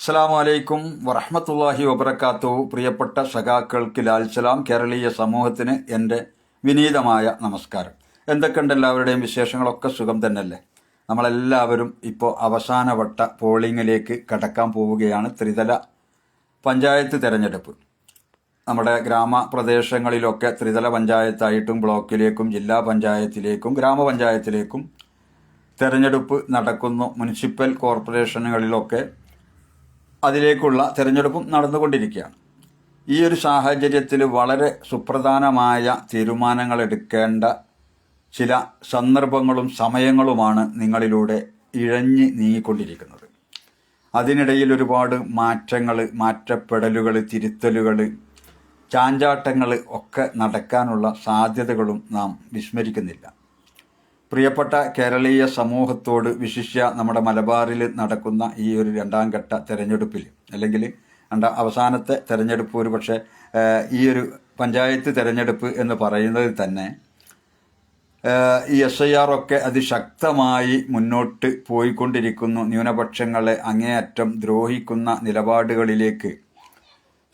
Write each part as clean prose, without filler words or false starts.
അസ്സലാമു അലൈക്കും വറഹ്മത്തുള്ളാഹി വബറകാതുഹു. പ്രിയപ്പെട്ട സഖാക്കൾക്ക് ലാൽസലാം. കേരളീയ സമൂഹത്തിന് എൻ്റെ വിനീതമായ നമസ്കാരം. എന്തൊക്കെയുണ്ട് എല്ലാവരുടെയും വിശേഷങ്ങളൊക്കെ സുഖം തന്നെയല്ലേ? നമ്മളെല്ലാവരും ഇപ്പോൾ അവസാനവട്ട പോളിങ്ങിലേക്ക് കടക്കാൻ പോവുകയാണ്. ത്രിതല പഞ്ചായത്ത് തിരഞ്ഞെടുപ്പ്. നമ്മുടെ ഗ്രാമപ്രദേശങ്ങളിലൊക്കെ ത്രിതല പഞ്ചായത്തായിട്ടും ബ്ലോക്കിലേക്കും ജില്ലാ പഞ്ചായത്തിലേക്കും ഗ്രാമപഞ്ചായത്തിലേക്കും തിരഞ്ഞെടുപ്പ് നടക്കുന്നു. മുനിസിപ്പൽ കോർപ്പറേഷനുകളിലൊക്കെ അതിലേക്കുള്ള തിരഞ്ഞെടുപ്പും നടന്നുകൊണ്ടിരിക്കുകയാണ്. ഈ ഒരു സാഹചര്യത്തിൽ വളരെ സുപ്രധാനമായ തീരുമാനങ്ങൾ എടുക്കേണ്ട ചില സന്ദർഭങ്ങളും സമയങ്ങളുമാണ് നിങ്ങളിലൂടെ ഇഴഞ്ഞ് നീങ്ങിക്കൊണ്ടിരിക്കുന്നത്. അതിനിടയിൽ ഒരുപാട് മാറ്റങ്ങൾ, മാറ്റപ്പെടലുകൾ, തിരുത്തലുകൾ, ചാഞ്ചാട്ടങ്ങൾ ഒക്കെ നടക്കാനുള്ള സാധ്യതകളും നാം വിസ്മരിക്കുന്നില്ല. പ്രിയപ്പെട്ട കേരളീയ സമൂഹത്തോട്, വിശിഷ്യ നമ്മുടെ മലബാറിൽ നടക്കുന്ന ഈ ഒരു രണ്ടാം ഘട്ട തെരഞ്ഞെടുപ്പിൽ, അല്ലെങ്കിൽ അവസാനത്തെ തെരഞ്ഞെടുപ്പ്, ഒരു പക്ഷേ ഈ ഒരു പഞ്ചായത്ത് തെരഞ്ഞെടുപ്പ് എന്ന് പറയുന്നത് തന്നെ ഈ SIR ഒക്കെ അതിശക്തമായി മുന്നോട്ട് പോയിക്കൊണ്ടിരിക്കുന്നു. ന്യൂനപക്ഷങ്ങളെ അങ്ങേയറ്റം ദ്രോഹിക്കുന്ന നിലപാടുകളിലേക്ക്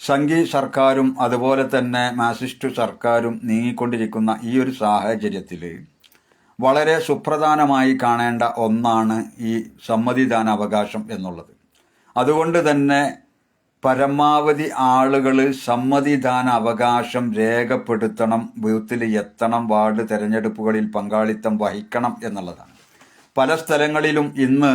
സംഘി സർക്കാരും അതുപോലെ തന്നെ മാസിസ്റ്റ് സർക്കാരും നീങ്ങിക്കൊണ്ടിരിക്കുന്ന ഈ ഒരു സാഹചര്യത്തിൽ വളരെ സുപ്രധാനമായി കാണേണ്ട ഒന്നാണ് ഈ സമ്മതിദാനാവകാശം എന്നുള്ളത്. അതുകൊണ്ട് തന്നെ പരമാവധി ആളുകൾ സമ്മതിദാന അവകാശം രേഖപ്പെടുത്തണം, ബൂത്തിൽ എത്തണം, വാർഡ് തെരഞ്ഞെടുപ്പുകളിൽ പങ്കാളിത്തം വഹിക്കണം എന്നുള്ളതാണ്. പല സ്ഥലങ്ങളിലും ഇന്ന്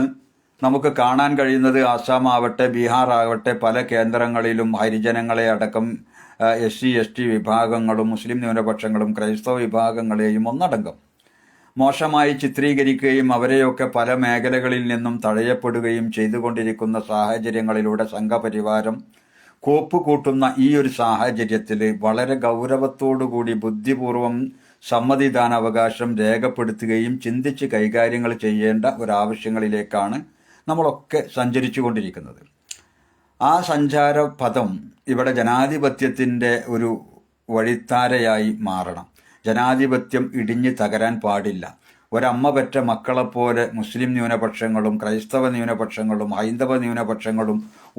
നമുക്ക് കാണാൻ കഴിയുന്നത്, ആസാം ആവട്ടെ ബീഹാർ ആവട്ടെ, പല കേന്ദ്രങ്ങളിലും ഹരിജനങ്ങളെ അടക്കം SC ST വിഭാഗങ്ങളും മുസ്ലിം ന്യൂനപക്ഷങ്ങളും ക്രൈസ്തവ വിഭാഗങ്ങളെയും ഒന്നടങ്കം മോശമായി ചിത്രീകരിക്കുകയും അവരെയൊക്കെ പല മേഖലകളിൽ നിന്നും തഴയപ്പെടുകയും ചെയ്തുകൊണ്ടിരിക്കുന്ന സാഹചര്യങ്ങളിലൂടെ സംഘപരിവാരം കോപ്പ് കൂട്ടുന്ന ഈ ഒരു സാഹചര്യത്തിൽ വളരെ ഗൗരവത്തോടുകൂടി ബുദ്ധിപൂർവം സമ്മതിദാനാവകാശം രേഖപ്പെടുത്തുകയും ചിന്തിച്ച് കൈകാര്യങ്ങൾ ചെയ്യേണ്ട ഒരാവശ്യങ്ങളിലേക്കാണ് നമ്മളൊക്കെ സഞ്ചരിച്ചു കൊണ്ടിരിക്കുന്നത്. ആ സഞ്ചാരപഥം ഇവിടെ ജനാധിപത്യത്തിൻ്റെ ഒരു വഴിത്താരയായി മാറണം. ജനാധിപത്യം ഇടിഞ്ഞ് തകരാൻ പാടില്ല. ഒരമ്മ പെറ്റ മക്കളെപ്പോലെ മുസ്ലിം ന്യൂനപക്ഷങ്ങളും ക്രൈസ്തവ ന്യൂനപക്ഷങ്ങളും ഹൈന്ദവ ന്യൂനപക്ഷങ്ങളും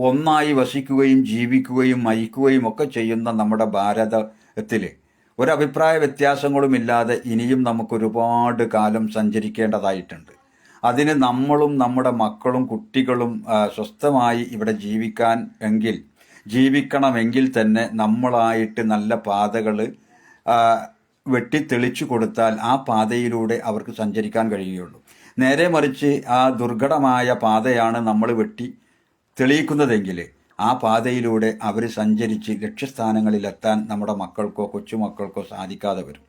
ഒന്നായി വസിക്കുകയും ജീവിക്കുകയും മരിക്കുകയും ഒക്കെ ചെയ്യുന്ന നമ്മുടെ ഭാരതത്തിൽ ഒരഭിപ്രായ വ്യത്യാസങ്ങളുമില്ലാതെ ഇനിയും നമുക്കൊരുപാട് കാലം സഞ്ചരിക്കേണ്ടതായിട്ടുണ്ട്. അതിന് നമ്മളും നമ്മുടെ മക്കളും കുട്ടികളും സ്വസ്ഥമായി ഇവിടെ ജീവിക്കണമെങ്കിൽ തന്നെ നമ്മളായിട്ട് നല്ല പാതകൾ വെട്ടിത്തെളിച്ചു കൊടുത്താൽ ആ പാതയിലൂടെ അവർക്ക് സഞ്ചരിക്കാൻ കഴിയുകയുള്ളൂ. നേരെ മറിച്ച് ആ ദുർഘടമായ പാതയാണ് നമ്മൾ വെട്ടി തെളിയിക്കുന്നതെങ്കിൽ ആ പാതയിലൂടെ അവർ സഞ്ചരിച്ച് ലക്ഷ്യസ്ഥാനങ്ങളിലെത്താൻ നമ്മുടെ മക്കൾക്കോ കൊച്ചുമക്കൾക്കോ സാധിക്കാതെ വരും.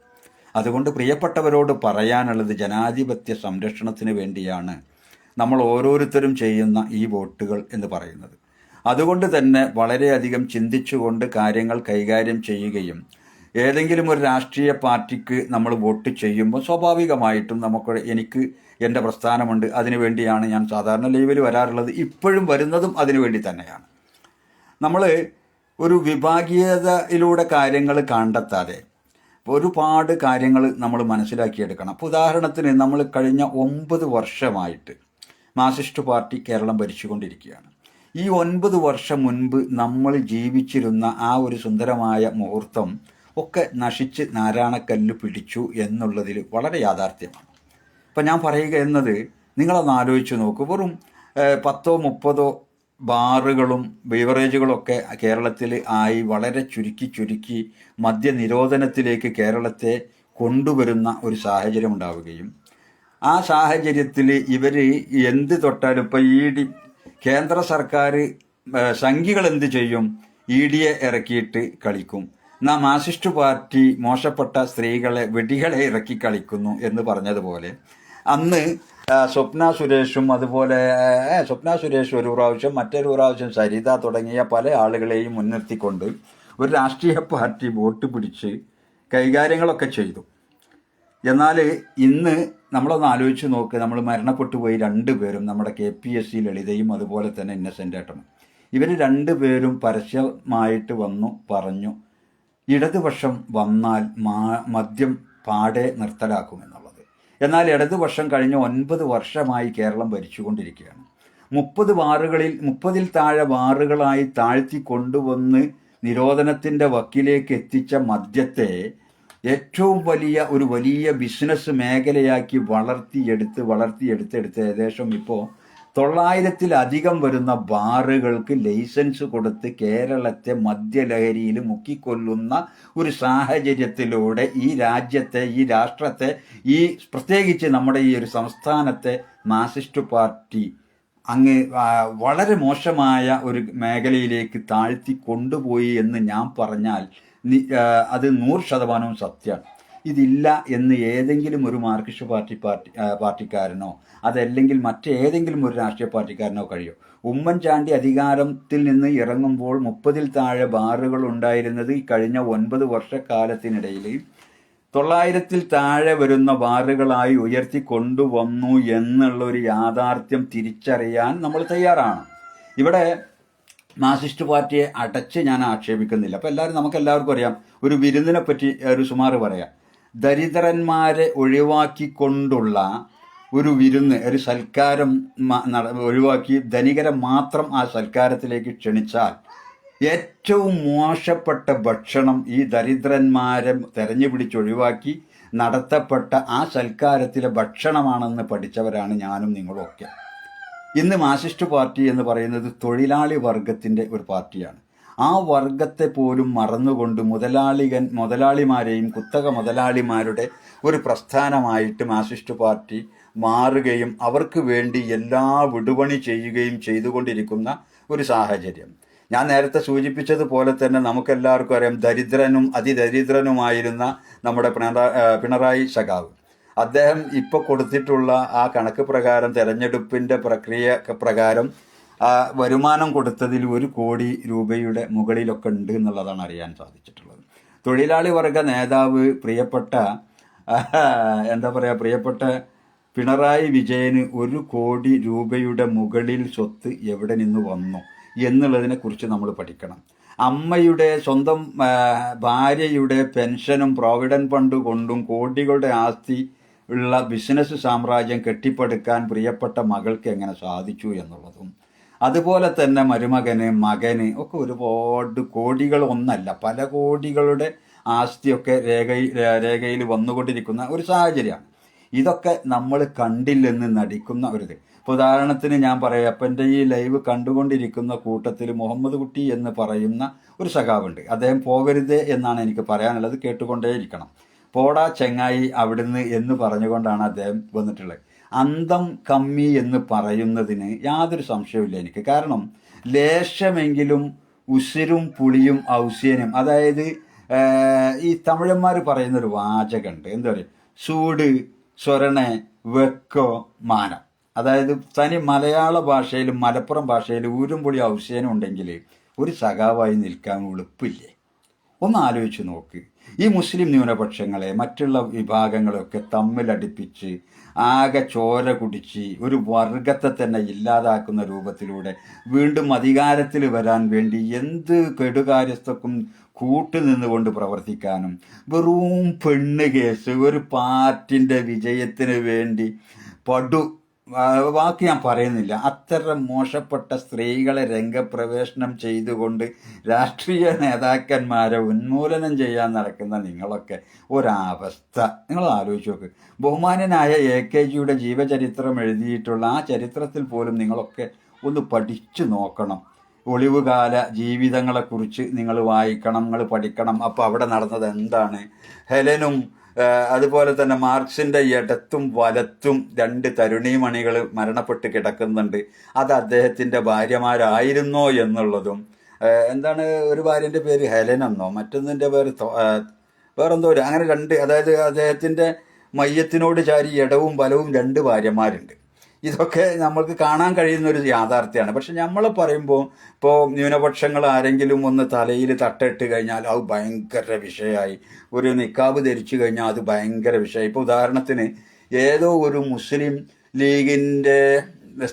അതുകൊണ്ട് പ്രിയപ്പെട്ടവരോട് പറയാനുള്ളത്, ജനാധിപത്യ സംരക്ഷണത്തിന് വേണ്ടിയാണ് നമ്മൾ ഓരോരുത്തരും ചെയ്യുന്ന ഈ വോട്ടുകൾ എന്ന് പറയുന്നത്. അതുകൊണ്ട് തന്നെ വളരെയധികം ചിന്തിച്ചുകൊണ്ട് കാര്യങ്ങൾ കൈകാര്യം ചെയ്യുകയും, ഏതെങ്കിലും ഒരു രാഷ്ട്രീയ പാർട്ടിക്ക് നമ്മൾ വോട്ട് ചെയ്യുമ്പോൾ സ്വാഭാവികമായിട്ടും എനിക്ക് എൻ്റെ പ്രസ്ഥാനമുണ്ട്, അതിനുവേണ്ടിയാണ് ഞാൻ സാധാരണ ലൈവിൽ വരാറുള്ളത്, ഇപ്പോഴും വരുന്നതും അതിനുവേണ്ടി തന്നെയാണ്. നമ്മൾ ഒരു വിഭാഗീയതയിലൂടെ കാര്യങ്ങൾ കണ്ടെത്താതെ ഒരുപാട് കാര്യങ്ങൾ നമ്മൾ മനസ്സിലാക്കിയെടുക്കണം. അപ്പോൾ ഉദാഹരണത്തിന്, നമ്മൾ കഴിഞ്ഞ 9 വർഷമായിട്ട് മാർക്സിസ്റ്റ് പാർട്ടി കേരളം ഭരിച്ചുകൊണ്ടിരിക്കുകയാണ്. ഈ 9 വർഷം മുൻപ് നമ്മൾ ജീവിച്ചിരുന്ന ആ ഒരു സുന്ദരമായ മുഹൂർത്തം ഒക്കെ നശിച്ച് നാരായണക്കല്ല് പിടിച്ചു എന്നുള്ളതിൽ വളരെ യാഥാർത്ഥ്യമാണ്. ഇപ്പം ഞാൻ പറയുക എന്നത്, നിങ്ങളൊന്ന് ആലോചിച്ച് നോക്കൂ. വെറും 10-30 ബാറുകളും ബീവറേജുകളൊക്കെ കേരളത്തിൽ ആയി വളരെ ചുരുക്കി മദ്യനിരോധനത്തിലേക്ക് കേരളത്തെ കൊണ്ടുവരുന്ന ഒരു സാഹചര്യം ഉണ്ടാവുകയും, ആ സാഹചര്യത്തിൽ ഇവർ എന്ത് തൊട്ടാലും ഇപ്പം കേന്ദ്ര സർക്കാർ സംഘികൾ എന്ത് ചെയ്യും? ED ഇറക്കിയിട്ട് കളിക്കും. മാർക്സിസ്റ്റ് പാർട്ടി മോശപ്പെട്ട സ്ത്രീകളെ, വെടികളെ ഇറക്കി കളിക്കുന്നു എന്ന് പറഞ്ഞതുപോലെ, അന്ന് സ്വപ്ന സുരേഷും അതുപോലെ സ്വപ്ന സുരേഷ് ഒരു പ്രാവശ്യം, മറ്റൊരു പ്രാവശ്യം സരിത തുടങ്ങിയ പല ആളുകളെയും മുൻനിർത്തിക്കൊണ്ട് ഒരു രാഷ്ട്രീയ പാർട്ടി വോട്ട് പിടിച്ച് കൈകാര്യങ്ങളൊക്കെ ചെയ്തു. എന്നാൽ ഇന്ന് നമ്മളൊന്ന് ആലോചിച്ച് നോക്ക്, നമ്മൾ മരണപ്പെട്ടു പോയി 2 പേരും, നമ്മുടെ KPSC ലളിതയും അതുപോലെ തന്നെ ഇന്നസെൻ്റ് ഏട്ടനും. ഇവർ 2 പേരും പരസ്യമായിട്ട് വന്നു പറഞ്ഞു, ഇടതുപക്ഷം വന്നാൽ മദ്യം പാടെ നിർത്തലാക്കുമെന്നുള്ളത്. എന്നാൽ ഇടതുപക്ഷം കഴിഞ്ഞ 9 വർഷമായി കേരളം ഭരിച്ചുകൊണ്ടിരിക്കുകയാണ്. മുപ്പതിൽ താഴെ ബാറുകളായി താഴ്ത്തി കൊണ്ടുവന്ന് നിരോധനത്തിൻ്റെ വക്കിലേക്ക് എത്തിച്ച മദ്യത്തെ ഏറ്റവും വലിയ ബിസിനസ് മേഖലയാക്കി വളർത്തിയെടുത്ത് ഏകദേശം ഇപ്പോൾ 900-ലധികം വരുന്ന ബാറുകൾക്ക് ലൈസൻസ് കൊടുത്ത് കേരളത്തെ മദ്യലഹരിയിൽ മുക്കിക്കൊല്ലുന്ന ഒരു സാഹചര്യത്തിലൂടെ ഈ രാജ്യത്തെ, ഈ രാഷ്ട്രത്തെ, പ്രത്യേകിച്ച് നമ്മുടെ ഈ ഒരു സംസ്ഥാനത്തെ മാർക്സിസ്റ്റ് പാർട്ടി വളരെ മോശമായ ഒരു മേഖലയിലേക്ക് താഴ്ത്തി കൊണ്ടുപോയി എന്ന് ഞാൻ പറഞ്ഞാൽ അത് 100% സത്യമാണ്. ഇതില്ല എന്ന് ഏതെങ്കിലും ഒരു മാർക്സിസ്റ്റ് പാർട്ടിക്കാരനോ അതല്ലെങ്കിൽ മറ്റേതെങ്കിലും ഒരു രാഷ്ട്രീയ പാർട്ടിക്കാരനോ കഴിയോ? ഉമ്മൻചാണ്ടി അധികാരത്തിൽ നിന്ന് ഇറങ്ങുമ്പോൾ 30-ൽ താഴെ ബാറുകൾ ഉണ്ടായിരുന്നത് ഈ കഴിഞ്ഞ 9 വർഷക്കാലത്തിനിടയിൽ 900-ൽ താഴെ വരുന്ന ബാറുകളായി ഉയർത്തി കൊണ്ടുവന്നു എന്നുള്ളൊരു യാഥാർത്ഥ്യം തിരിച്ചറിയാൻ നമ്മൾ തയ്യാറാണ്. ഇവിടെ മാർക്സിസ്റ്റ് പാർട്ടിയെ അടച്ച് ഞാൻ ആക്ഷേപിക്കുന്നില്ല. അപ്പോൾ നമുക്കെല്ലാവർക്കും അറിയാം, ഒരു വിരുന്നിനെ പറ്റി ഒരു സുമാറ് പറയാം. ദരിദ്രന്മാരെ ഒഴിവാക്കിക്കൊണ്ടുള്ള ഒരു വിരുന്ന്, ഒരു സൽക്കാരം ഒഴിവാക്കി ധനികരെ മാത്രം ആ സൽക്കാരത്തിലേക്ക് ക്ഷണിച്ചാൽ ഏറ്റവും മോശപ്പെട്ട ഭക്ഷണം ഈ ദരിദ്രന്മാരെ തെരഞ്ഞു പിടിച്ചൊഴിവാക്കി നടത്തപ്പെട്ട ആ സൽക്കാരത്തിലെ ഭക്ഷണമാണെന്ന് പഠിച്ചവരാണ് ഞാനും നിങ്ങളുമൊക്കെ. ഇന്ന് മാർക്സിസ്റ്റ് പാർട്ടി എന്ന് പറയുന്നത് തൊഴിലാളി വർഗത്തിൻ്റെ ഒരു പാർട്ടിയാണ്. ആ വർഗത്തെ പോലും മറന്നുകൊണ്ട് മുതലാളിമാരെയും കുത്തക മുതലാളിമാരുടെ ഒരു പ്രസ്ഥാനമായിട്ട് മാർക്സിസ്റ്റ് പാർട്ടി മാറുകയും അവർക്ക് വേണ്ടി എല്ലാ വിടുപണി ചെയ്യുകയും ചെയ്തുകൊണ്ടിരിക്കുന്ന ഒരു സാഹചര്യം. ഞാൻ നേരത്തെ സൂചിപ്പിച്ചതുപോലെ തന്നെ നമുക്കെല്ലാവർക്കും അറിയാം, ദരിദ്രനും അതിദരിദ്രനുമായിരുന്ന നമ്മുടെ പിണറായി സഖാവ്, അദ്ദേഹം ഇപ്പോൾ കൊടുത്തിട്ടുള്ള ആ കണക്ക് പ്രകാരം, തെരഞ്ഞെടുപ്പിൻ്റെ പ്രക്രിയ പ്രകാരം വരുമാനം കൊടുത്തതിൽ 1 കോടി രൂപയുടെ മുകളിലൊക്കെ ഉണ്ട് എന്നുള്ളതാണ് അറിയാൻ സാധിച്ചിട്ടുള്ളത്. തൊഴിലാളി വർഗ നേതാവ് പ്രിയപ്പെട്ട പിണറായി വിജയന് 1 കോടി രൂപയുടെ മുകളിൽ സ്വത്ത് എവിടെ നിന്ന് വന്നു എന്നുള്ളതിനെക്കുറിച്ച് നമ്മൾ പഠിക്കണം. അമ്മയുടെ സ്വന്തം ഭാര്യയുടെ പെൻഷനും പ്രോവിഡന്റ് ഫണ്ട് കൊണ്ടും കോടികളുടെ ആസ്തി ഉള്ള ബിസിനസ് സാമ്രാജ്യം കെട്ടിപ്പടുക്കാൻ പ്രിയപ്പെട്ട മകൾക്ക് എങ്ങനെ സാധിച്ചു എന്നുള്ളതും, അതുപോലെ തന്നെ മകന് ഒക്കെ ഒരുപാട് കോടികൾ ഒന്നല്ല പല കോടികളുടെ ആസ്തിയൊക്കെ രേഖയിൽ വന്നുകൊണ്ടിരിക്കുന്ന ഒരു സാഹചര്യമാണ്. ഇതൊക്കെ നമ്മൾ കണ്ടില്ലെന്ന് നടിക്കുന്ന ഒരിത്. ഇപ്പോൾ ഉദാഹരണത്തിന് ഞാൻ പറയാം, അപ്പം എൻ്റെ ഈ ലൈവ് കണ്ടുകൊണ്ടിരിക്കുന്ന കൂട്ടത്തിൽ മുഹമ്മദ് കുട്ടി എന്ന് പറയുന്ന ഒരു സഖാവുണ്ട്. അദ്ദേഹം പോകരുത് എന്നാണ് എനിക്ക് പറയാനുള്ളത്, കേട്ടുകൊണ്ടേയിരിക്കണം. പോടാ ചെങ്ങായി അവിടുന്ന് എന്ന് പറഞ്ഞുകൊണ്ടാണ് അദ്ദേഹം വന്നിട്ടുള്ളത്. അന്തം കമ്മി എന്ന് പറയുന്നതിന് യാതൊരു സംശയമില്ല എനിക്ക്. കാരണം ലേശമെങ്കിലും ഉസിരും പുളിയും ഔസ്യനും, അതായത് ഈ തമിഴന്മാർ പറയുന്നൊരു വാചകമുണ്ട്, എന്താ പറയുക, സൂട് സ്വരണ വെക്കോ മാനം. അതായത് തനി മലയാള ഭാഷയിലും മലപ്പുറം ഭാഷയിലും ഊരുംപൊളി ഔസ്യനും ഉണ്ടെങ്കിൽ ഒരു സഖാവായി നിൽക്കാൻ എളുപ്പമില്ലേ? ഒന്ന് ആലോചിച്ച് നോക്ക്. ഈ മുസ്ലിം ന്യൂനപക്ഷങ്ങളെ മറ്റുള്ള വിഭാഗങ്ങളെയൊക്കെ തമ്മിലടിപ്പിച്ച് ആകെ ചോര കുടിച്ച് ഒരു വർഗത്തെ തന്നെ ഇല്ലാതാക്കുന്ന രൂപത്തിലൂടെ വീണ്ടും അധികാരത്തിൽ വരാൻ വേണ്ടി എന്ത് കെടുകാര്യസ്ഥക്കും കൂട്ടുനിന്നുകൊണ്ട് പ്രവർത്തിക്കാനും, വെറും പെണ്ണ് കേസ്, ഒരു പാർട്ടിൻ്റെ വിജയത്തിന് വേണ്ടി വാക്ക് ഞാൻ പറയുന്നില്ല, അത്തരം മോശപ്പെട്ട സ്ത്രീകളെ രംഗപ്രവേശനം ചെയ്തുകൊണ്ട് രാഷ്ട്രീയ നേതാക്കന്മാരെ ഉന്മൂലനം ചെയ്യാൻ നടക്കുന്ന നിങ്ങളൊക്കെ ഒരവസ്ഥ നിങ്ങൾ ആലോചിച്ച് നോക്ക്. ബഹുമാന്യനായ AKGയുടെ ജീവചരിത്രം എഴുതിയിട്ടുള്ള ആ ചരിത്രത്തിൽ പോലും നിങ്ങളൊക്കെ ഒന്ന് പഠിച്ചു നോക്കണം. ഒളിവുകാല ജീവിതങ്ങളെക്കുറിച്ച് നിങ്ങൾ വായിക്കണം, നിങ്ങൾ പഠിക്കണം. അപ്പോൾ അവിടെ നടന്നത് എന്താണ്? ഹെലനും അതുപോലെ തന്നെ മാർക്സിൻ്റെ ഇടത്തും വലത്തും 2 തരുണീമണികൾ മരണപ്പെട്ട് കിടക്കുന്നുണ്ട്. അത് അദ്ദേഹത്തിൻ്റെ ഭാര്യമാരായിരുന്നോ എന്നുള്ളതും, എന്താണ് ഒരു ഭാര്യൻ്റെ പേര് ഹെലനെന്നോ മറ്റൊന്നിൻ്റെ പേര് വേറെന്തോ അങ്ങനെ 2, അതായത് അദ്ദേഹത്തിൻ്റെ മയ്യത്തിനോട് ചാരി ഇടവും വലവും 2 ഭാര്യമാരുണ്ട്. ഇതൊക്കെ നമ്മൾക്ക് കാണാൻ കഴിയുന്ന ഒരു യാഥാർത്ഥ്യമാണ്. പക്ഷെ നമ്മൾ പറയുമ്പോൾ ഇപ്പോൾ ന്യൂനപക്ഷങ്ങൾ ആരെങ്കിലും ഒന്ന് തലയിൽ തട്ടിട്ട് കഴിഞ്ഞാൽ അത് ഭയങ്കര വിഷയമായി, ഒരു നിക്കാബ് ധരിച്ചു കഴിഞ്ഞാൽ അത് ഭയങ്കര വിഷയമായി. ഇപ്പോൾ ഉദാഹരണത്തിന് ഏതോ ഒരു മുസ്ലിം ലീഗിൻ്റെ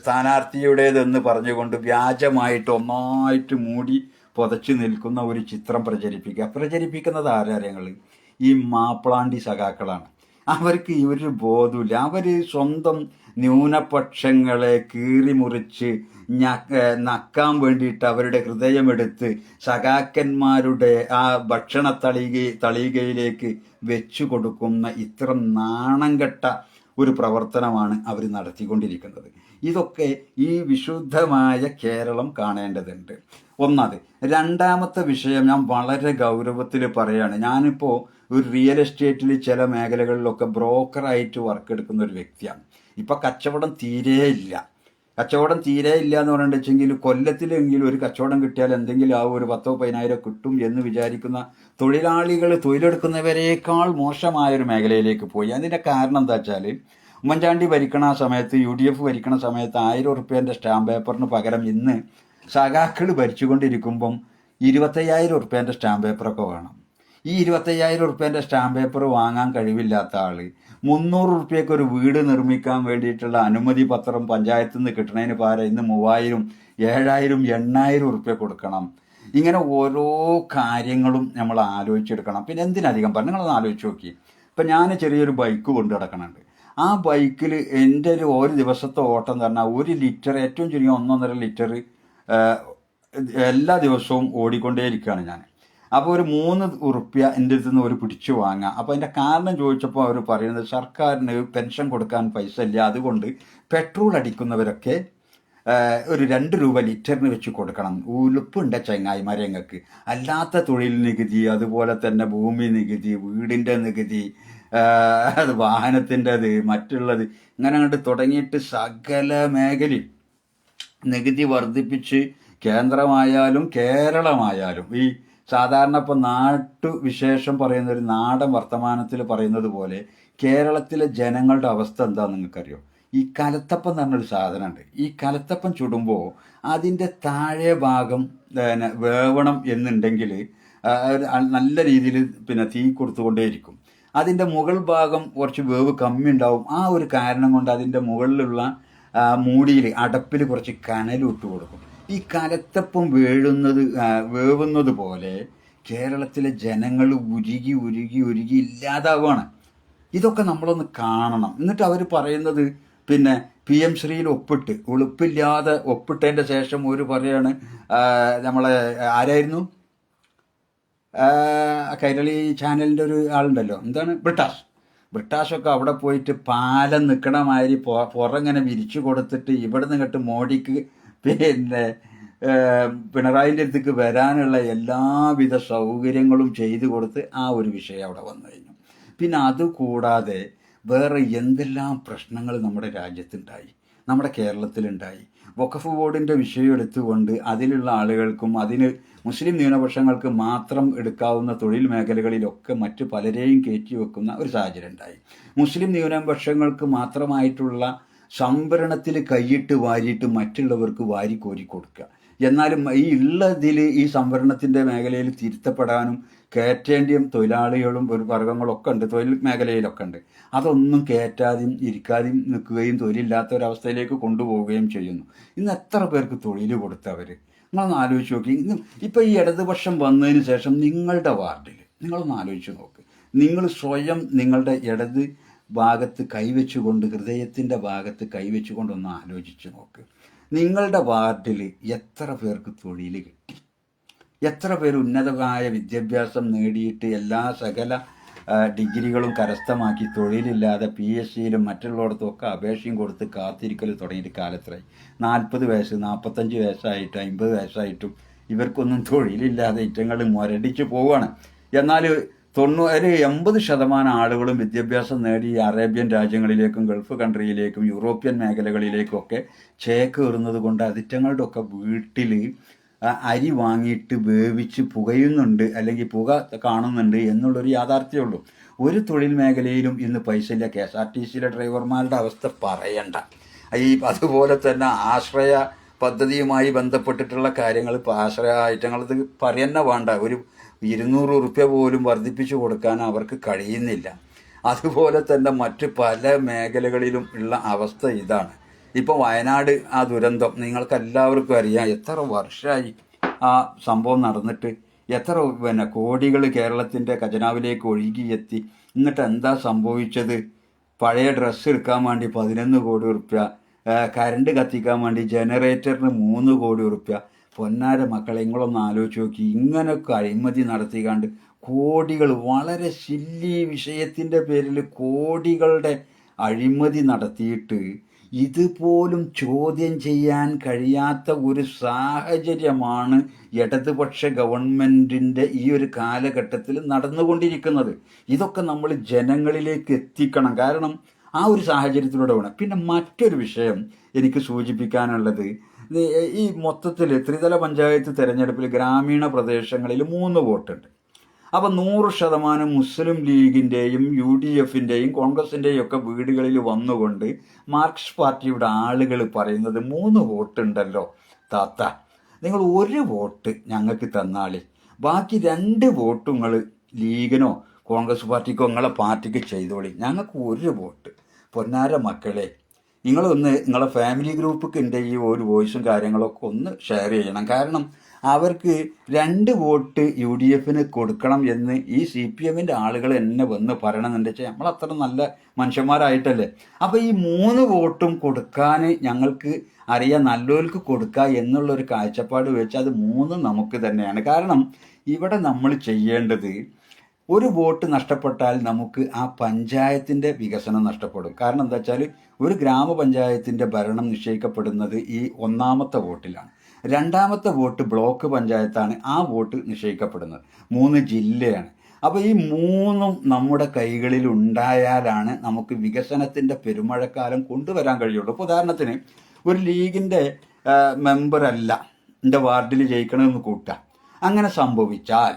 സ്ഥാനാർത്ഥിയുടേതെന്ന് പറഞ്ഞുകൊണ്ട് വ്യാജമായിട്ട് ഒന്നായിട്ട് മൂടി പുതച്ചു നിൽക്കുന്ന ഒരു ചിത്രം പ്രചരിപ്പിക്കുന്നത് ആരങ്ങൾ? ഈ മാപ്പിളാണ്ടി സഖാക്കളാണ്. അവർക്ക് ഒരു ബോധമില്ല. അവർ സ്വന്തം ന്യൂനപക്ഷങ്ങളെ കീറിമുറിച്ച് നക്കാൻ വേണ്ടിയിട്ട് അവരുടെ ഹൃദയമെടുത്ത് സഖാക്കന്മാരുടെ ആ ഭക്ഷണ തളികയിലേക്ക് വെച്ചു കൊടുക്കുന്ന ഇത്ര നാണം കെട്ട ഒരു പ്രവർത്തനമാണ് അവർ നടത്തിക്കൊണ്ടിരിക്കുന്നത്. ഇതൊക്കെ ഈ വിശുദ്ധമായ കേരളം കാണേണ്ടതുണ്ട്. ഒന്നത്. രണ്ടാമത്തെ വിഷയം ഞാൻ വളരെ ഗൗരവത്തിൽ പറയാണ്. ഞാനിപ്പോൾ ഒരു റിയൽ എസ്റ്റേറ്റിൽ ചില മേഖലകളിലൊക്കെ ബ്രോക്കറായിട്ട് വർക്ക് എടുക്കുന്ന ഒരു വ്യക്തിയാണ്. ഇപ്പം കച്ചവടം തീരെ ഇല്ല എന്ന് പറഞ്ഞിട്ടുണ്ടെങ്കിൽ കൊല്ലത്തിലെങ്കിലും ഒരു കച്ചവടം കിട്ടിയാൽ എന്തെങ്കിലും ആ ഒരു 10,000-15,000 കിട്ടും എന്ന് വിചാരിക്കുന്ന തൊഴിലാളികൾ തൊഴിലെടുക്കുന്നവരേക്കാൾ മോശമായൊരു മേഖലയിലേക്ക് പോയി. അതിൻ്റെ കാരണം എന്താ വെച്ചാൽ, ഉമ്മൻചാണ്ടി ഭരിക്കണ സമയത്ത്, UDF ഭരിക്കണ സമയത്ത് 1000 ഉറുപ്പ്യൻ്റെ സ്റ്റാമ്പ് പേപ്പറിന് പകരം ഇന്ന് സഖാക്കൾ ഭരിച്ചുകൊണ്ടിരിക്കുമ്പം 25,000 ഉറുപ്പ്യൻ്റെ സ്റ്റാമ്പ് പേപ്പറൊക്കെ വേണം. ഈ 25,000 ഉറുപ്പ്യൻ്റെ സ്റ്റാമ്പ് പേപ്പർ വാങ്ങാൻ കഴിവില്ലാത്ത ആൾ 300 ഉറുപ്പ്യക്ക് ഒരു വീട് നിർമ്മിക്കാൻ വേണ്ടിയിട്ടുള്ള അനുമതി പത്രം പഞ്ചായത്തിൽ നിന്ന് കിട്ടണതിന് പകരം ഇന്ന് 3,000, 7,000, 8,000 ഉറുപ്പ്യ കൊടുക്കണം. ഇങ്ങനെ ഓരോ കാര്യങ്ങളും നമ്മൾ ആലോചിച്ചെടുക്കണം. പിന്നെ എന്തിനധികം പറഞ്ഞു, നിങ്ങളൊന്ന് ആലോചിച്ച് നോക്കി. ഇപ്പം ഞാൻ ചെറിയൊരു ബൈക്ക് കൊണ്ടു നടക്കണുണ്ട്. ആ ബൈക്കിൽ എൻ്റെ ഒരു ദിവസത്തെ ഓട്ടം പറഞ്ഞാൽ 1 ലിറ്റർ, ഏറ്റവും ചുരുങ്ങിയ 1.5 ലിറ്റർ എല്ലാ ദിവസവും ഓടിക്കൊണ്ടേയിരിക്കുകയാണ് ഞാൻ. അപ്പോൾ ഒരു 3 ഉറുപ്പ്യ എൻ്റെ അടുത്ത് നിന്ന് ഒരു പിടിച്ചു വാങ്ങാം. അപ്പോൾ അതിൻ്റെ കാരണം ചോദിച്ചപ്പോൾ അവർ പറയുന്നത്, സർക്കാരിന് പെൻഷൻ കൊടുക്കാൻ പൈസ ഇല്ല, അതുകൊണ്ട് പെട്രോൾ അടിക്കുന്നവരൊക്കെ ഒരു 2 രൂപ ലിറ്ററിന് വെച്ച് കൊടുക്കണം. ഉളുപ്പുണ്ട് ചങ്ങായിമാരെ ഞങ്ങൾക്ക്. അല്ലാത്ത തൊഴിൽ നികുതി, അതുപോലെ തന്നെ ഭൂമി നികുതി, വീടിൻ്റെ നികുതി, അത് വാഹനത്തിൻ്റെത്, മറ്റുള്ളത്, ഇങ്ങനെ അങ്ങോട്ട് തുടങ്ങിയിട്ട് സകല മേഖലയും നികുതി വർദ്ധിപ്പിച്ച് കേന്ദ്രമായാലും കേരളമായാലും ഈ സാധാരണ ഇപ്പോൾ നാട്ടുവിശേഷം പറയുന്ന ഒരു നാടൻ വർത്തമാനത്തിൽ പറയുന്നത് പോലെ കേരളത്തിലെ ജനങ്ങളുടെ അവസ്ഥ എന്താണെന്ന് നിങ്ങൾക്കറിയോ? ഈ കലത്തപ്പം എന്ന് പറഞ്ഞൊരു സാധനമുണ്ട്. ഈ കലത്തപ്പം ചുടുമ്പോൾ അതിൻ്റെ താഴെ ഭാഗം വേവണം എന്നുണ്ടെങ്കിൽ നല്ല രീതിയിൽ പിന്നെ തീ കൊടുത്തുകൊണ്ടേയിരിക്കും. അതിൻ്റെ മുകൾ ഭാഗം കുറച്ച് വേവ് കമ്മി ഉണ്ടാവും. ആ ഒരു കാരണം കൊണ്ട് അതിൻ്റെ മുകളിലുള്ള മൂടിയിൽ, അടപ്പിൽ കുറച്ച് കനലിട്ട് കൊടുക്കും. ഈ കലത്തപ്പം വേവുന്നത് പോലെ കേരളത്തിലെ ജനങ്ങൾ ഉരുകി ഉരുകി ഉരുകി ഇല്ലാതാവുകയാണ്. ഇതൊക്കെ നമ്മളൊന്ന് കാണണം. എന്നിട്ട് അവർ പറയുന്നത് പിന്നെ PM ശ്രീയിൽ ഉളുപ്പില്ലാതെ ഒപ്പിട്ടതിൻ്റെ ശേഷം ഒരു പറയാണ്, നമ്മളെ ആരായിരുന്നു കൈരളി ചാനലിൻ്റെ ഒരു ആളുണ്ടല്ലോ, എന്താണ്, ബ്രിട്ടാഷൊക്കെ അവിടെ പോയിട്ട് പാലം നിൽക്കണ മാതിരി പുറങ്ങനെ വിരിച്ചു കൊടുത്തിട്ട് ഇവിടെ നിന്നിട്ട് മോഡിക്ക് പിന്നെ പിണറായിൻ്റെ അടുത്തേക്ക് വരാനുള്ള എല്ലാവിധ സൗകര്യങ്ങളും ചെയ്തു കൊടുത്ത് ആ ഒരു വിഷയം അവിടെ വന്നു കഴിഞ്ഞു. പിന്നെ അതുകൂടാതെ വേറെ എന്തെല്ലാം പ്രശ്നങ്ങൾ നമ്മുടെ രാജ്യത്തുണ്ടായി, നമ്മുടെ കേരളത്തിലുണ്ടായി. വഖഫ് ബോർഡിൻ്റെ വിഷയം എടുത്തുകൊണ്ട് അതിലുള്ള ആളുകൾക്കും അതിന് മുസ്ലിം ന്യൂനപക്ഷങ്ങൾക്ക് മാത്രം എടുക്കാവുന്ന തൊഴിൽ മേഖലകളിലൊക്കെ മറ്റ് പലരെയും കയറ്റി വെക്കുന്ന ഒരു സാഹചര്യം ഉണ്ടായി. മുസ്ലിം ന്യൂനപക്ഷങ്ങൾക്ക് മാത്രമായിട്ടുള്ള സംവരണത്തിൽ കൈയിട്ട് വാരിയിട്ട് മറ്റുള്ളവർക്ക് വാരിക്കോരി കൊടുക്കുക. എന്നാലും ഈ ഉള്ളതിൽ ഈ സംവരണത്തിൻ്റെ മേഖലയിൽ തിരുത്തപ്പെടാനും കയറ്റേണ്ടിയും തൊഴിലാളികളും ഒരു വർഗങ്ങളൊക്കെ ഉണ്ട്, തൊഴിൽ മേഖലയിലൊക്കെ ഉണ്ട്. അതൊന്നും കയറ്റാതെയും ഇരിക്കാതെയും നിൽക്കുകയും തൊഴിലില്ലാത്ത ഒരവസ്ഥയിലേക്ക് കൊണ്ടുപോവുകയും ചെയ്യുന്നു. ഇന്ന് എത്ര പേർക്ക് തൊഴിൽ കൊടുത്തവർ? നിങ്ങളൊന്ന് ആലോചിച്ച് നോക്കി. ഇപ്പോൾ ഈ ഇടതുപക്ഷം വന്നതിന് ശേഷം നിങ്ങളുടെ വാർഡിൽ നിങ്ങളൊന്ന് ആലോചിച്ച് നോക്ക്. നിങ്ങൾ സ്വയം നിങ്ങളുടെ ഇടത് ഭാഗത്ത് കൈവച്ചുകൊണ്ട്, ഹൃദയത്തിൻ്റെ ഭാഗത്ത് കൈവച്ചുകൊണ്ടൊന്ന് ആലോചിച്ച് നോക്ക്. നിങ്ങളുടെ വാർഡിൽ എത്ര പേർക്ക് തൊഴിൽ കിട്ടി? എത്ര പേര് ഉന്നതമായ വിദ്യാഭ്യാസം നേടിയിട്ട് എല്ലാ സകല ഡിഗ്രികളും കരസ്ഥമാക്കി തൊഴിലില്ലാതെ PSCയിലും മറ്റുള്ളിടത്തും ഒക്കെ അപേക്ഷയും കൊടുത്ത് കാത്തിരിക്കൽ തുടങ്ങിയിട്ട് കാലത്രയായി? 40 വയസ്സ്, 45 വയസ്സായിട്ടും 50 വയസ്സായിട്ടും ഇവർക്കൊന്നും തൊഴിലില്ലാതെ ഇറ്റങ്ങൾ മുരടിച്ച് പോവുകയാണ്. എന്നാൽ 80% ആളുകളും വിദ്യാഭ്യാസം നേടി അറേബ്യൻ രാജ്യങ്ങളിലേക്കും ഗൾഫ് കൺട്രിയിലേക്കും യൂറോപ്യൻ മേഖലകളിലേക്കും ഒക്കെ ചേക്കേറുന്നത് കൊണ്ട് അതിറ്റങ്ങളുടെ ഒക്കെ വീട്ടിൽ അരി വാങ്ങിയിട്ട് വേവിച്ച് പുകയുന്നുണ്ട്, അല്ലെങ്കിൽ പുക കാണുന്നുണ്ട് എന്നുള്ളൊരു യാഥാർത്ഥ്യമുള്ളൂ. ഒരു തൊഴിൽ മേഖലയിലും ഇന്ന് പൈസ ഇല്ല. KSRTCയിലെ ഡ്രൈവർമാരുടെ അവസ്ഥ പറയണ്ട. അതുപോലെ തന്നെ ആശ്രയ പദ്ധതിയുമായി ബന്ധപ്പെട്ടിട്ടുള്ള കാര്യങ്ങൾ, ഇപ്പോൾ ആശ്രയ ഐറ്റങ്ങളത് പറയുന്ന വേണ്ട. ഒരു 200 ഉറുപ്പ്യ പോലും വർദ്ധിപ്പിച്ചു കൊടുക്കാൻ അവർക്ക് കഴിയുന്നില്ല. അതുപോലെ തന്നെ മറ്റ് പല മേഖലകളിലും ഉള്ള അവസ്ഥ ഇതാണ്. ഇപ്പോൾ വയനാട് ആ ദുരന്തം നിങ്ങൾക്കെല്ലാവർക്കും അറിയാം. എത്ര വർഷമായി ആ സംഭവം നടന്നിട്ട്? എത്ര കോടികൾ കേരളത്തിൻ്റെ ഖജനാവിലേക്ക് ഒഴുകിയെത്തി? എന്നിട്ട് എന്താ സംഭവിച്ചത്? പഴയ ഡ്രസ്സ് എടുക്കാൻ വേണ്ടി 11 കോടി ഉറുപ്പ്യ, കരണ്ട് കത്തിക്കാൻ വേണ്ടി ജനറേറ്ററിന് 3 കോടി ഉറുപ്പ്യ. പൊന്നാര മക്കളെ, നിങ്ങളൊന്ന് ആലോചിച്ച് നോക്കി. ഇങ്ങനൊക്കെ അഴിമതി നടത്തിക്കാണ്ട് കോടികൾ, വളരെ സില്ലി വിഷയത്തിൻ്റെ പേരിൽ കോടികളുടെ അഴിമതി നടത്തിയിട്ട് ഇതുപോലും ചോദ്യം ചെയ്യാൻ കഴിയാത്ത ഒരു സാഹചര്യമാണ് ഇടതുപക്ഷ ഗവൺമെൻറ്റിൻ്റെ ഈ ഒരു കാലഘട്ടത്തിൽ നടന്നുകൊണ്ടിരിക്കുന്നത്. ഇതൊക്കെ നമ്മൾ ജനങ്ങളിലേക്ക് എത്തിക്കണം. കാരണം ആ ഒരു സാഹചര്യത്തിലൂടെ വേണം. പിന്നെ മറ്റൊരു വിഷയം എനിക്ക് സൂചിപ്പിക്കാനുള്ളത്, ഈ മൊത്തത്തിൽ ത്രിതല പഞ്ചായത്ത് തിരഞ്ഞെടുപ്പിൽ ഗ്രാമീണ പ്രദേശങ്ങളിൽ 3 വോട്ടുണ്ട്. അപ്പം 100% മുസ്ലിം ലീഗിൻ്റെയും UDFൻ്റെയും കോൺഗ്രസിൻ്റെയും ഒക്കെ വീടുകളിൽ വന്നുകൊണ്ട് മാർക്സിസ്റ്റ് പാർട്ടിയുടെ ആളുകൾ പറയുന്നത് 3 വോട്ടുണ്ടല്ലോ താത്ത, നിങ്ങൾ 1 വോട്ട് ഞങ്ങൾക്ക് തന്നാളി, ബാക്കി 2 വോട്ട് നിങ്ങൾ ലീഗിനോ കോൺഗ്രസ് പാർട്ടിക്കോ നിങ്ങളെ പാർട്ടിക്ക് ചെയ്തോളി, ഞങ്ങൾക്ക് 1 വോട്ട്. പൊന്നാര മക്കളെ, നിങ്ങളൊന്ന് നിങ്ങളെ ഫാമിലി ഗ്രൂപ്പൊക്കെ ഉണ്ട് ഈ ഒരു വോയിസും കാര്യങ്ങളൊക്കെ ഒന്ന് ഷെയർ ചെയ്യണം. കാരണം അവർക്ക് 2 വോട്ട് UDFന് കൊടുക്കണം എന്ന് ഈ CPMൻ്റെ ആളുകൾ എന്നെ വന്ന് പറയണമെന്നുണ്ട് വെച്ചാൽ നമ്മൾ അത്ര നല്ല മനുഷ്യന്മാരായിട്ടല്ലേ. അപ്പോൾ ഈ 3 വോട്ടും കൊടുക്കാൻ ഞങ്ങൾക്ക് അറിയാം, നല്ലവർക്ക് കൊടുക്കുക എന്നുള്ളൊരു കാഴ്ചപ്പാട് വെച്ച് അത് 3 നമുക്ക് തന്നെയാണ്. കാരണം ഇവിടെ നമ്മൾ ചെയ്യേണ്ടത്, 1 വോട്ട് നഷ്ടപ്പെട്ടാൽ നമുക്ക് ആ പഞ്ചായത്തിൻ്റെ വികസനം നഷ്ടപ്പെടും. കാരണം എന്താ വെച്ചാൽ ഒരു ഗ്രാമപഞ്ചായത്തിൻ്റെ ഭരണം നിശ്ചയിക്കപ്പെടുന്നത് ഈ 1ാമത്തെ വോട്ടിലാണ്. 2ാമത്തെ വോട്ട് ബ്ലോക്ക് പഞ്ചായത്താണ്, ആ വോട്ട് നിശ്ചയിക്കപ്പെടുന്നത് 3 ജില്ലയാണ്. അപ്പോൾ ഈ 3ഉം നമ്മുടെ കൈകളിൽ ഉണ്ടായാലാണ് നമുക്ക് വികസനത്തിൻ്റെ പെരുമഴക്കാലം കൊണ്ടുവരാൻ കഴിയുള്ളൂ. ഇപ്പോൾ ഉദാഹരണത്തിന് ഒരു ലീഗിൻ്റെ മെമ്പറല്ല എൻ്റെ വാർഡിൽ ജയിക്കണമെന്ന് കൂട്ടുക, അങ്ങനെ സംഭവിച്ചാൽ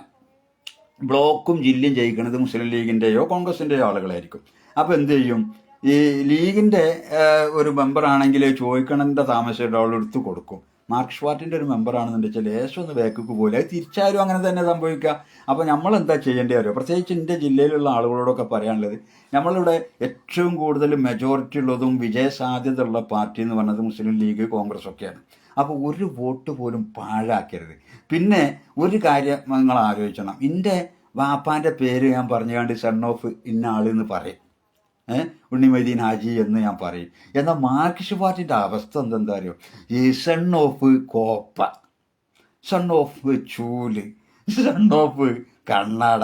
ബ്ലോക്കും ജില്ലയും ജയിക്കുന്നത് മുസ്ലിം ലീഗിൻ്റെയോ കോൺഗ്രസിൻ്റെയോ ആളുകളായിരിക്കും. അപ്പോൾ എന്ത് ചെയ്യും? ഈ ലീഗിൻ്റെ ഒരു മെമ്പറാണെങ്കിൽ ചോദിക്കണൻ്റെ താമസിച്ചിട്ട് അവൾ എടുത്ത് കൊടുക്കും. മാർക്സിസ്റ്റ് പാർട്ടിൻ്റെ ഒരു മെമ്പറാണെന്നുണ്ടെങ്കിൽ ലേശം ഒന്ന് വേക്കൊക്കെ പോലെ അത് തിരിച്ചായാലും അങ്ങനെ തന്നെ സംഭവിക്കുക. അപ്പോൾ നമ്മൾ എന്താ ചെയ്യേണ്ടി അറിയോ? പ്രത്യേകിച്ച് എൻ്റെ ജില്ലയിലുള്ള ആളുകളോടൊക്കെ പറയാനുള്ളത്, നമ്മളിവിടെ ഏറ്റവും കൂടുതൽ മെജോറിറ്റി ഉള്ളതും വിജയസാധ്യത ഉള്ള പാർട്ടി എന്ന് പറഞ്ഞത് മുസ്ലിം ലീഗ് കോൺഗ്രസ് ഒക്കെയാണ്. അപ്പോൾ 1 വോട്ട് പോലും പാഴാക്കരുത്. പിന്നെ ഒരു കാര്യം നിങ്ങൾ ആലോചിക്കണം, എൻ്റെ വാപ്പാൻ്റെ പേര് ഞാൻ പറഞ്ഞുകൊണ്ട് സൺ ഓഫ് ഇന്ന ആളെന്ന് പറയും, ഉണ്ണിമൊയ്തീൻ ഹാജി എന്ന് ഞാൻ പറയും. എന്നാൽ മാർക്സിസ്റ്റ് പാർട്ടിൻ്റെ അവസ്ഥ എന്തെന്താ അറിയോ? ഈ son of Copa, son of ചൂല്, സൺ ഓഫ് കണ്ണാട,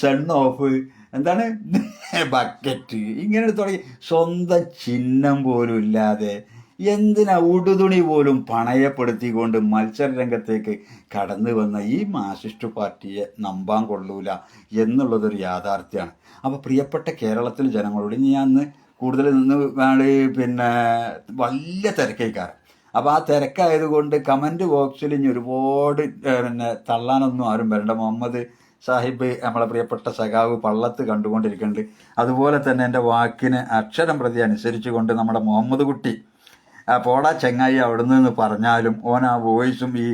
സൺ ഓഫ് എന്താണ് ബക്കറ്റ്, ഇങ്ങനെ തുടങ്ങി സ്വന്തം ചിഹ്നം പോലും ഇല്ലാതെ എന്തിനാ ഉടുതുണി പോലും പണയപ്പെടുത്തിക്കൊണ്ട് മത്സര രംഗത്തേക്ക് കടന്നു വന്ന ഈ മാർക്സിസ്റ്റ് പാർട്ടിയെ നമ്പാൻ കൊള്ളൂല എന്നുള്ളതൊരു യാഥാർത്ഥ്യമാണ്. അപ്പോൾ പ്രിയപ്പെട്ട കേരളത്തിലെ ജനങ്ങളോട് ഞാൻ അന്ന് കൂടുതൽ പിന്നെ വലിയ തിരക്കേക്കാരം. അപ്പോൾ ആ തിരക്കായതുകൊണ്ട് കമൻറ്റ് ബോക്സിൽ ഇനി ഒരുപാട് പിന്നെ തള്ളാനൊന്നും ആരും വരണ്ട. മുഹമ്മദ് സാഹിബ്, നമ്മളെ പ്രിയപ്പെട്ട സഖാവ് പള്ളത്ത് കണ്ടുകൊണ്ടിരിക്കുന്നുണ്ട്. അതുപോലെ തന്നെ എൻ്റെ വാക്കിന് അക്ഷരം പ്രതി അനുസരിച്ച് കൊണ്ട് നമ്മുടെ മുഹമ്മദ് കുട്ടി പോടാ ചെങ്ങായി അവിടുന്ന് എന്ന് പറഞ്ഞാലും ഓൻ ആ വോയിസും ഈ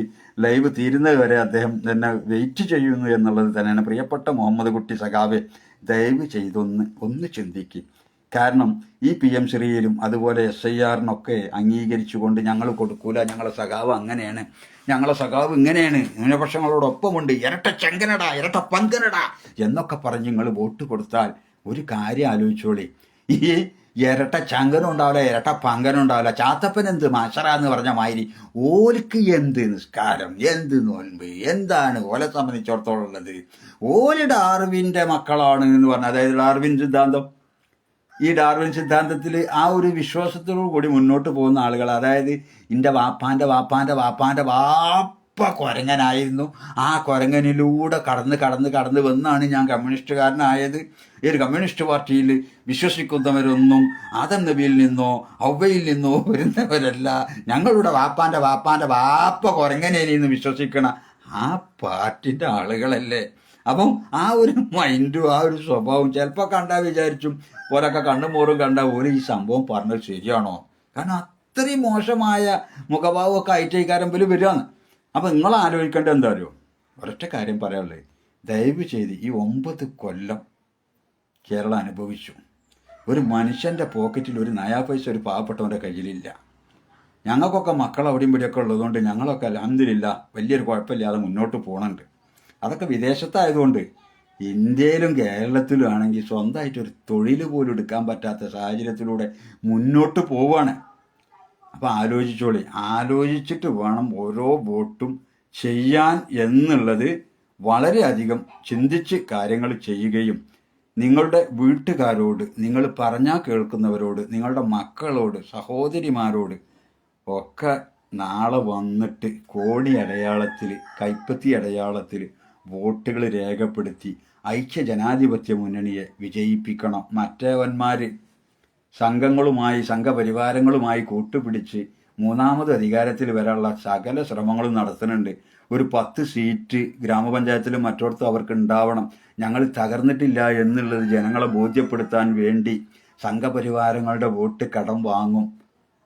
ലൈവ് തീരുന്നത് വരെ അദ്ദേഹം എന്നെ വെയിറ്റ് ചെയ്യുന്നു എന്നുള്ളത് തന്നെയാണ്. പ്രിയപ്പെട്ട മുഹമ്മദ് കുട്ടി സഖാവെ, ദയവ് ചെയ്തൊന്ന് ചിന്തിക്കുക. കാരണം ഈ PM ശ്രീയിലും അതുപോലെ SIRനൊക്കെ അംഗീകരിച്ചുകൊണ്ട് ഞങ്ങൾ കൊടുക്കൂല, ഞങ്ങളെ സഖാവ് അങ്ങനെയാണ്, ഞങ്ങളെ സഖാവ് ഇങ്ങനെയാണ്, ന്യൂനപക്ഷങ്ങളോടൊപ്പമുണ്ട്, ഇരട്ട ചെങ്കനടാ, ഇരട്ട പങ്കനടാ എന്നൊക്കെ പറഞ്ഞ് നിങ്ങൾ വോട്ട് കൊടുത്താൽ ഒരു കാര്യം ആലോചിച്ചോളി, ഈ ഇരട്ട ചങ്കനും ഉണ്ടാവില്ല, ഇരട്ട പങ്കനും ഉണ്ടാവില്ല. ചാത്തപ്പൻ എന്ത് മാഷറ എന്ന് പറഞ്ഞ മാതിരി ഓലിക്ക് എന്ത് നിസ്കാരം, എന്ത് നോൻപ്, എന്താണ് ഓലെ സംബന്ധിച്ചിടത്തോളം ഉള്ളത്? ഓല് ഡാർവിൻ്റെ മക്കളാണ് എന്ന് പറഞ്ഞാൽ, അതായത് ഡാർവിൻ സിദ്ധാന്തം, ഈ ഡാർവിൻ സിദ്ധാന്തത്തിൽ ആ ഒരു വിശ്വാസത്തോടു കൂടി മുന്നോട്ട് പോകുന്ന ആളുകൾ, അതായത് എൻ്റെ വാപ്പാൻ്റെ വാപ്പാൻ്റെ വാപ്പാൻ്റെ വാപ്പ കുരങ്ങനായിരുന്നു, ആ കുരങ്ങനിലൂടെ കടന്ന് വന്നാണ് ഞാൻ കമ്മ്യൂണിസ്റ്റുകാരനായത്. ഈ ഒരു കമ്മ്യൂണിസ്റ്റ് പാർട്ടിയിൽ വിശ്വസിക്കുന്നവരൊന്നും ആദം നബിയിൽ നിന്നോ ഔവയിൽ നിന്നോ വരുന്നവരല്ല, ഞങ്ങളുടെ വാപ്പാൻ്റെ വാപ്പ കുരങ്ങനെന്ന് വിശ്വസിക്കണ ആ പാർട്ടിൻ്റെ ആളുകളല്ലേ. അപ്പം ആ ഒരു മൈൻഡും ആ ഒരു സ്വഭാവം ചിലപ്പോൾ കണ്ടാൽ വിചാരിച്ചും ഓരൊക്കെ കണ്ണും മോറും കണ്ടാൽ ഒരു ഈ സംഭവം പറഞ്ഞത് ശരിയാണോ? കാരണം അത്രയും മോശമായ മുഖഭാവമൊക്കെ ഐറ്റക്കാരൻ പോലും വരികയാണ്. അപ്പം നിങ്ങൾ ആലോചിക്കേണ്ടത് എന്താ അറിയോ? ഒരൊറ്റ കാര്യം പറയാനുള്ളത്, ദയവ് ചെയ്ത് ഈ 9 കൊല്ലം കേരളം അനുഭവിച്ചു. ഒരു മനുഷ്യൻ്റെ പോക്കറ്റിൽ ഒരു നയാ പൈസ ഒരു പാവപ്പെട്ടവൻ്റെ കയ്യിലില്ല. ഞങ്ങൾക്കൊക്കെ മക്കൾ അവിടെയും ഇവിടെയൊക്കെ ഉള്ളതുകൊണ്ട് ഞങ്ങളൊക്കെ അൽഹംദുലില്ലാ വലിയൊരു കുഴപ്പമില്ലാതെ മുന്നോട്ട് പോകുന്നുണ്ട്. അതൊക്കെ വിദേശത്തായതുകൊണ്ട് ഇന്ത്യയിലും കേരളത്തിലും ആണെങ്കിൽ സ്വന്തമായിട്ടൊരു തൊഴിൽ പോലും എടുക്കാൻ പറ്റാത്ത സാഹചര്യത്തിലൂടെ മുന്നോട്ട് പോവാണ്. അപ്പം ആലോചിച്ചോളി, ആലോചിച്ചിട്ട് വേണം ഓരോ വോട്ടും ചെയ്യാൻ എന്നുള്ളത്. വളരെയധികം ചിന്തിച്ച് കാര്യങ്ങൾ ചെയ്യുകയും നിങ്ങളുടെ വീട്ടുകാരോട്, നിങ്ങൾ പറഞ്ഞാൽ കേൾക്കുന്നവരോട്, നിങ്ങളുടെ മക്കളോട്, സഹോദരിമാരോട് ഒക്കെ നാളെ വന്നിട്ട് കോണി അടയാളത്തിൽ, കൈപ്പത്തി അടയാളത്തിൽ വോട്ടുകൾ രേഖപ്പെടുത്തി ഐക്യ ജനാധിപത്യ മുന്നണിയെ വിജയിപ്പിക്കണം. മറ്റേവന്മാർ സംഘങ്ങളുമായി, സംഘപരിവാരങ്ങളുമായി കൂട്ടുപിടിച്ച് മൂന്നാമത് അധികാരത്തിൽ വരാനുള്ള സകല ശ്രമങ്ങളും നടത്തുന്നുണ്ട്. ഒരു 10 സീറ്റ് ഗ്രാമപഞ്ചായത്തിലും മറ്റോടത്തും അവർക്ക് ഉണ്ടാവണം. ഞങ്ങൾ തകർന്നിട്ടില്ല എന്നുള്ളത് ജനങ്ങളെ ബോധ്യപ്പെടുത്താൻ വേണ്ടി സംഘപരിവാരങ്ങളുടെ വോട്ട് കടം വാങ്ങും.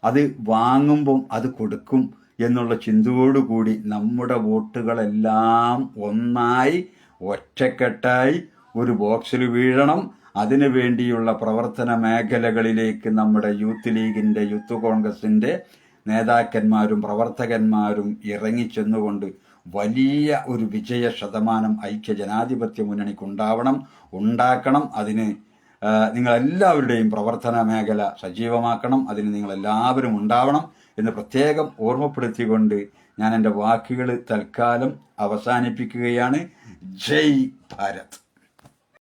അത് വാങ്ങുമ്പം അത് കൊടുക്കും എന്നുള്ള ചിന്തയോടുകൂടി നമ്മുടെ വോട്ടുകളെല്ലാം ഒന്നായി ഒറ്റക്കെട്ടായി ഒരു ബോക്സിൽ വീഴണം. അതിനു വേണ്ടിയുള്ള പ്രവർത്തന മേഖലകളിലേക്ക് നമ്മുടെ യൂത്ത് ലീഗിൻ്റെ, യൂത്ത് കോൺഗ്രസിൻ്റെ നേതാക്കന്മാരും പ്രവർത്തകന്മാരും ഇറങ്ങിച്ചെന്നുകൊണ്ട് വലിയ ഒരു വിജയ ശതമാനം ഐക്യ ജനാധിപത്യ മുന്നണിക്ക് ഉണ്ടാക്കണം. അതിന് നിങ്ങളെല്ലാവരുടെയും പ്രവർത്തന മേഖല സജീവമാക്കണം. അതിന് നിങ്ങളെല്ലാവരും ഉണ്ടാവണം എന്ന് പ്രത്യേകം ഓർമ്മപ്പെടുത്തിക്കൊണ്ട് ഞാൻ എൻ്റെ വാക്കുകൾ തൽക്കാലം അവസാനിപ്പിക്കുകയാണ്. ജയ് ഭാരത്.